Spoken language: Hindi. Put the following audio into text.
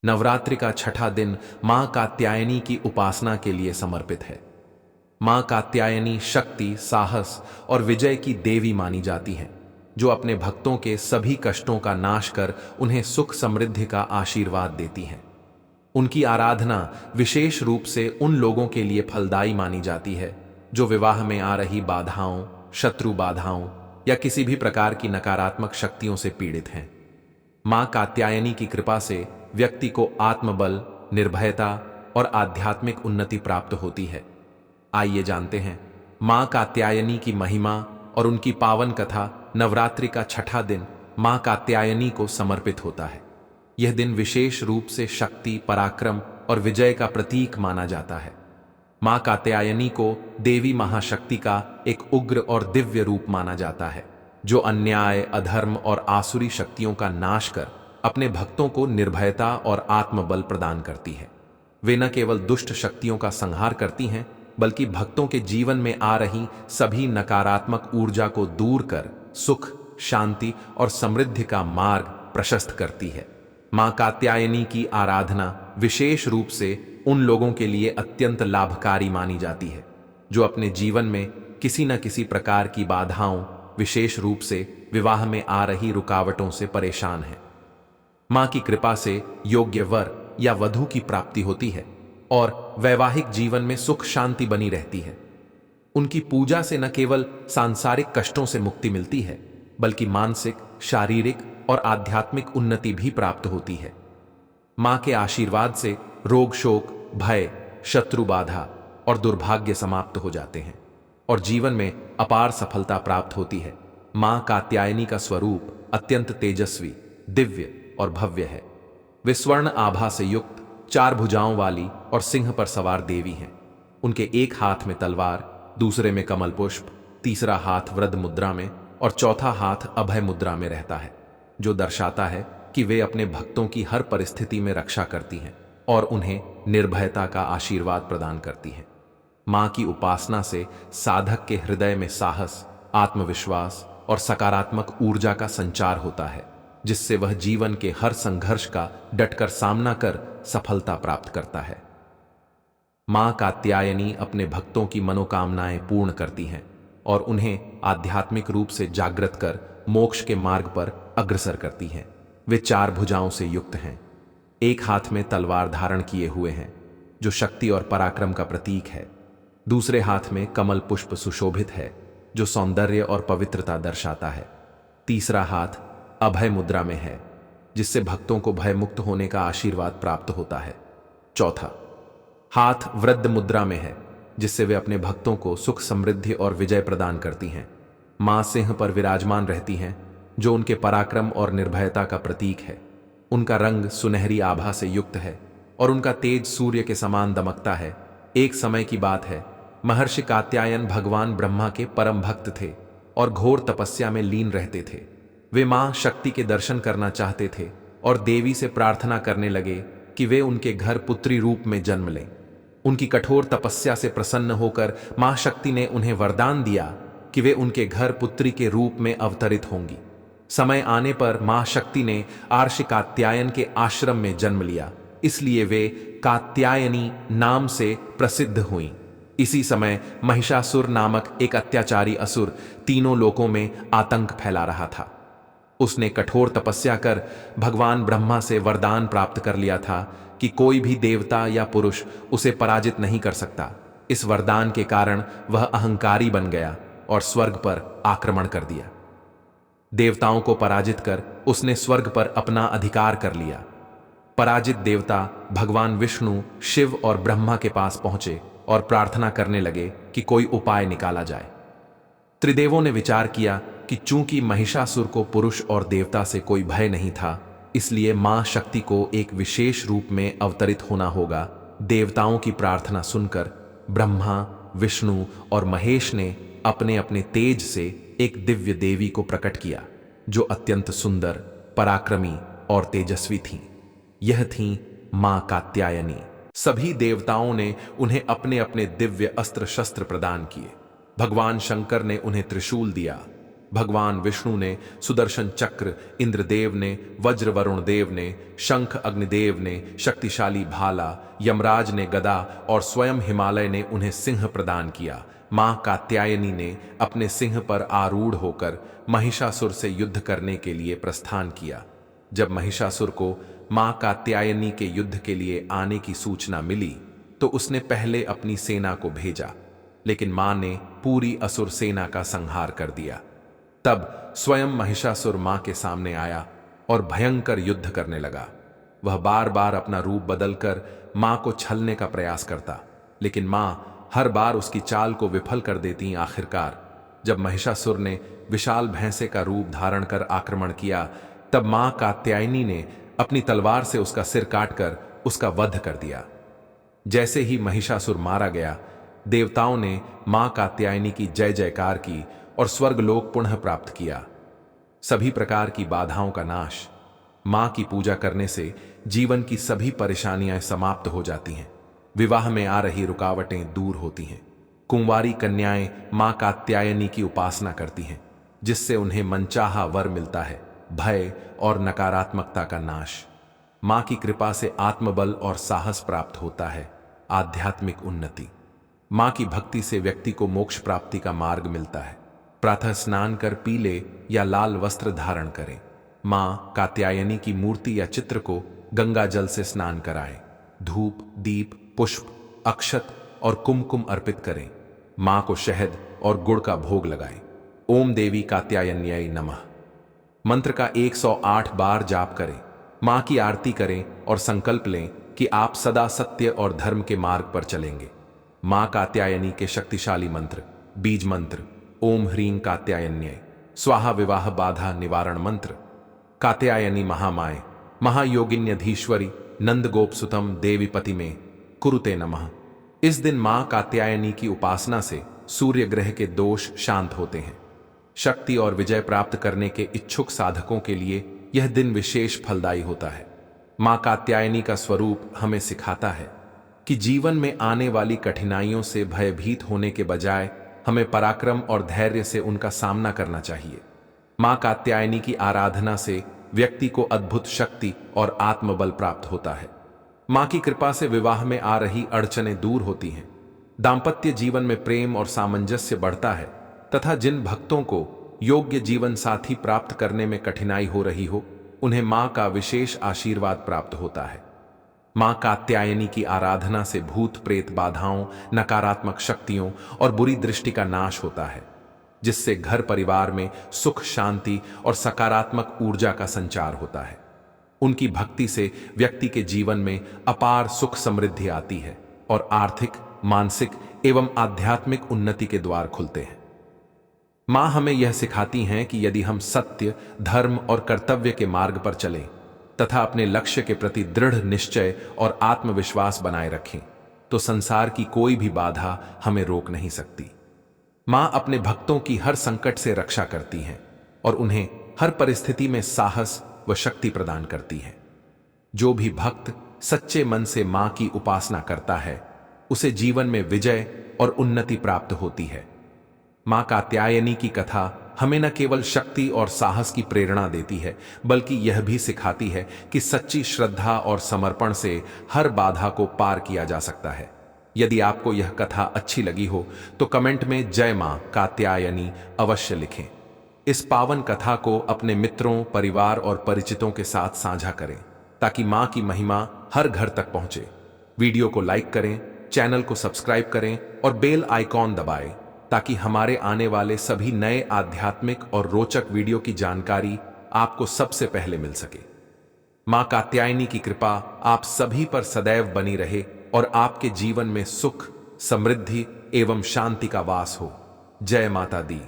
नवरात्रि का छठा दिन मां कात्यायनी की उपासना के लिए समर्पित है। मां कात्यायनी शक्ति, साहस और विजय की देवी मानी जाती हैं, जो अपने भक्तों के सभी कष्टों का नाश कर उन्हें सुख समृद्धि का आशीर्वाद देती हैं। उनकी आराधना विशेष रूप से उन लोगों के लिए फलदायी मानी जाती है जो विवाह में आ रही बाधाओं, शत्रु बाधाओं या किसी भी प्रकार की नकारात्मक शक्तियों से पीड़ित हैं। मां कात्यायनी की कृपा से व्यक्ति को आत्मबल, निर्भयता और आध्यात्मिक उन्नति प्राप्त होती है। आइए जानते हैं मां कात्यायनी की महिमा और उनकी पावन कथा। नवरात्रि का छठा दिन मां कात्यायनी को समर्पित होता है। यह दिन विशेष रूप से शक्ति, पराक्रम और विजय का प्रतीक माना जाता है। मां कात्यायनी को देवी महाशक्ति का एक उग्र और दिव्य रूप माना जाता है, जो अन्याय, अधर्म और आसुरी शक्तियों का नाश कर अपने भक्तों को निर्भयता और आत्मबल प्रदान करती है। वे न केवल दुष्ट शक्तियों का संहार करती हैं, बल्कि भक्तों के जीवन में आ रही सभी नकारात्मक ऊर्जा को दूर कर सुख, शांति और समृद्धि का मार्ग प्रशस्त करती है। मां कात्यायनी की आराधना विशेष रूप से उन लोगों के लिए अत्यंत लाभकारी मानी जाती है जो अपने जीवन में किसी न किसी प्रकार की बाधाओं, विशेष रूप से विवाह में आ रही रुकावटों से परेशान हैं। मां की कृपा से योग्य वर या वधू की प्राप्ति होती है और वैवाहिक जीवन में सुख शांति बनी रहती है। उनकी पूजा से न केवल सांसारिक कष्टों से मुक्ति मिलती है, बल्कि मानसिक, शारीरिक और आध्यात्मिक उन्नति भी प्राप्त होती है। मां के आशीर्वाद से रोग, शोक, भय, शत्रु बाधा और दुर्भाग्य समाप्त हो जाते हैं और जीवन में अपार सफलता प्राप्त होती है। मां कात्यायनी का स्वरूप अत्यंत तेजस्वी, दिव्य और भव्य है। वे स्वर्ण आभा से युक्त, चार भुजाओं वाली और सिंह पर सवार देवी हैं। उनके एक हाथ में तलवार, दूसरे में कमल पुष्प, तीसरा हाथ वृद्ध मुद्रा में और चौथा हाथ अभय मुद्रा में रहता है, जो दर्शाता है कि वे अपने भक्तों की हर परिस्थिति में रक्षा करती हैं और उन्हें निर्भयता का आशीर्वाद प्रदान करती हैं। मां की उपासना से साधक के हृदय में साहस, आत्मविश्वास और सकारात्मक ऊर्जा का संचार होता है, जिससे वह जीवन के हर संघर्ष का डटकर सामना कर सफलता प्राप्त करता है। मां कात्यायनी अपने भक्तों की मनोकामनाएं पूर्ण करती हैं और उन्हें आध्यात्मिक रूप से जागृत कर मोक्ष के मार्ग पर अग्रसर करती हैं। वे चार भुजाओं से युक्त हैं, एक हाथ में तलवार धारण किए हुए हैं, जो शक्ति और पराक्रम का प्रतीक है। दूसरे हाथ में कमल पुष्प सुशोभित है, जो सौंदर्य और पवित्रता दर्शाता है। तीसरा हाथ अभय मुद्रा में है, जिससे भक्तों को भयमुक्त होने का आशीर्वाद प्राप्त होता है। चौथा हाथ वृद्ध मुद्रा में है, जिससे वे अपने भक्तों को सुख, समृद्धि और विजय प्रदान करती हैं। मां सिंह पर विराजमान रहती हैं, जो उनके पराक्रम और निर्भयता का प्रतीक है। उनका रंग सुनहरी आभा से युक्त है और उनका तेज सूर्य के समान दमकता है। एक समय की बात है, महर्षि कात्यायन भगवान ब्रह्मा के परम भक्त थे और घोर तपस्या में लीन रहते थे। वे मां शक्ति के दर्शन करना चाहते थे और देवी से प्रार्थना करने लगे कि वे उनके घर पुत्री रूप में जन्म लें। उनकी कठोर तपस्या से प्रसन्न होकर मां शक्ति ने उन्हें वरदान दिया कि वे उनके घर पुत्री के रूप में अवतरित होंगी। समय आने पर मां शक्ति ने आर्षि कात्यायन के आश्रम में जन्म लिया, इसलिए वे कात्यायनी नाम से प्रसिद्ध हुईं। इसी समय महिषासुर नामक एक अत्याचारी असुर तीनों लोकों में आतंक फैला रहा था। उसने कठोर तपस्या कर भगवान ब्रह्मा से वरदान प्राप्त कर लिया था कि कोई भी देवता या पुरुष उसे पराजित नहीं कर सकता। इस वरदान के कारण वह अहंकारी बन गया और स्वर्ग पर आक्रमण कर दिया। देवताओं को पराजित कर उसने स्वर्ग पर अपना अधिकार कर लिया। पराजित देवता भगवान विष्णु, शिव और ब्रह्मा के पास पहुंचे और प्रार्थना करने लगे कि कोई उपाय निकाला जाए। त्रिदेवों ने विचार किया कि चूंकि महिषासुर को पुरुष और देवता से कोई भय नहीं था, इसलिए मां शक्ति को एक विशेष रूप में अवतरित होना होगा। देवताओं की प्रार्थना सुनकर ब्रह्मा, विष्णु और महेश ने अपने अपने तेज से एक दिव्य देवी को प्रकट किया, जो अत्यंत सुंदर, पराक्रमी और तेजस्वी थीं। यह थीं मां कात्यायनी। सभी देवताओं ने उन्हें अपने अपने दिव्य अस्त्र शस्त्र प्रदान किए। भगवान शंकर ने उन्हें त्रिशूल दिया, भगवान विष्णु ने सुदर्शन चक्र, इंद्रदेव ने वज्र, वरुण देव ने शंख, अग्निदेव ने शक्तिशाली भाला, यमराज ने गदा और स्वयं हिमालय ने उन्हें सिंह प्रदान किया। मां कात्यायनी ने अपने सिंह पर आरूढ़ होकर महिषासुर से युद्ध करने के लिए प्रस्थान किया। जब महिषासुर को मां कात्यायनी के युद्ध के लिए आने की सूचना मिली तो उसने पहले अपनी सेना को भेजा, लेकिन मां ने पूरी असुर सेना का संहार कर दिया। तब स्वयं महिषासुर मां के सामने आया और भयंकर युद्ध करने लगा। वह बार बार अपना रूप बदलकर मां को छलने का प्रयास करता, लेकिन मां हर बार उसकी चाल को विफल कर देती। आखिरकार जब महिषासुर ने विशाल भैंसे का रूप धारण कर आक्रमण किया, तब मां कात्यायनी ने अपनी तलवार से उसका सिर काटकर उसका वध कर दिया। जैसे ही महिषासुर मारा गया, देवताओं ने मां कात्यायनी की जय जयकार की और स्वर्गलोक पुनः प्राप्त किया। सभी प्रकार की बाधाओं का नाश। मां की पूजा करने से जीवन की सभी परेशानियां समाप्त हो जाती हैं। विवाह में आ रही रुकावटें दूर होती हैं। कुंवारी कन्याएं मां कात्यायनी की उपासना करती हैं, जिससे उन्हें मनचाहा वर मिलता है। भय और नकारात्मकता का नाश। मां की कृपा से आत्मबल और साहस प्राप्त होता है। आध्यात्मिक उन्नति। मां की भक्ति से व्यक्ति को मोक्ष प्राप्ति का मार्ग मिलता है। प्रातः स्नान कर पीले या लाल वस्त्र धारण करें। मां कात्यायनी की मूर्ति या चित्र को गंगा जल से स्नान कराएं। धूप, दीप, पुष्प, अक्षत और कुमकुम अर्पित करें। मां को शहद और गुड़ का भोग लगाएं। ओम देवी कात्यायन्याय नमः मंत्र का 108 बार जाप करें। मां की आरती करें और संकल्प लें कि आप सदा सत्य और धर्म के मार्ग पर चलेंगे। मां कात्यायनी के शक्तिशाली मंत्र। बीज मंत्र। ओम ह्रीं कात्यायन्याय स्वाहा। विवाह बाधा निवारण मंत्र। कात्यायनी महामाए महायोगिन्यधीश्वरी नंद गोपसुतम देवी पति में कुरुते नमः। इस दिन मां कात्यायनी की उपासना से सूर्य ग्रह के दोष शांत होते हैं। शक्ति और विजय प्राप्त करने के इच्छुक साधकों के लिए यह दिन विशेष फलदायी होता है। मां कात्यायनी का स्वरूप हमें सिखाता है कि जीवन में आने वाली कठिनाइयों से भयभीत होने के बजाय हमें पराक्रम और धैर्य से उनका सामना करना चाहिए। मां कात्यायनी की आराधना से व्यक्ति को अद्भुत शक्ति और आत्मबल प्राप्त होता है। मां की कृपा से विवाह में आ रही अड़चनें दूर होती हैं। दाम्पत्य जीवन में प्रेम और सामंजस्य बढ़ता है तथा जिन भक्तों को योग्य जीवन साथी प्राप्त करने में कठिनाई हो रही हो, उन्हें मां का विशेष आशीर्वाद प्राप्त होता है। मां कात्यायनी की आराधना से भूत प्रेत बाधाओं, नकारात्मक शक्तियों और बुरी दृष्टि का नाश होता है, जिससे घर परिवार में सुख, शांति और सकारात्मक ऊर्जा का संचार होता है। उनकी भक्ति से व्यक्ति के जीवन में अपार सुख समृद्धि आती है और आर्थिक, मानसिक एवं आध्यात्मिक उन्नति के द्वार खुलते हैं। मां हमें यह सिखाती हैं कि यदि हम सत्य, धर्म और कर्तव्य के मार्ग पर चलें तथा अपने लक्ष्य के प्रति दृढ़ निश्चय और आत्मविश्वास बनाए रखें, तो संसार की कोई भी बाधा हमें रोक नहीं सकती। मां अपने भक्तों की हर संकट से रक्षा करती हैं और उन्हें हर परिस्थिति में साहस व शक्ति प्रदान करती हैं। जो भी भक्त सच्चे मन से मां की उपासना करता है, उसे जीवन में विजय और उन्नति प्राप्त होती है। मां कात्यायनी की कथा हमें न केवल शक्ति और साहस की प्रेरणा देती है, बल्कि यह भी सिखाती है कि सच्ची श्रद्धा और समर्पण से हर बाधा को पार किया जा सकता है। यदि आपको यह कथा अच्छी लगी हो तो कमेंट में जय मां कात्यायनी अवश्य लिखें। इस पावन कथा को अपने मित्रों, परिवार और परिचितों के साथ साझा करें ताकि मां की महिमा हर घर तक पहुंचे। वीडियो को लाइक करें, चैनल को सब्सक्राइब करें और बेल आइकॉन दबाएं ताकि हमारे आने वाले सभी नए आध्यात्मिक और रोचक वीडियो की जानकारी आपको सबसे पहले मिल सके। मां कात्यायनी की कृपा आप सभी पर सदैव बनी रहे और आपके जीवन में सुख, समृद्धि एवं शांति का वास हो। जय माता दी।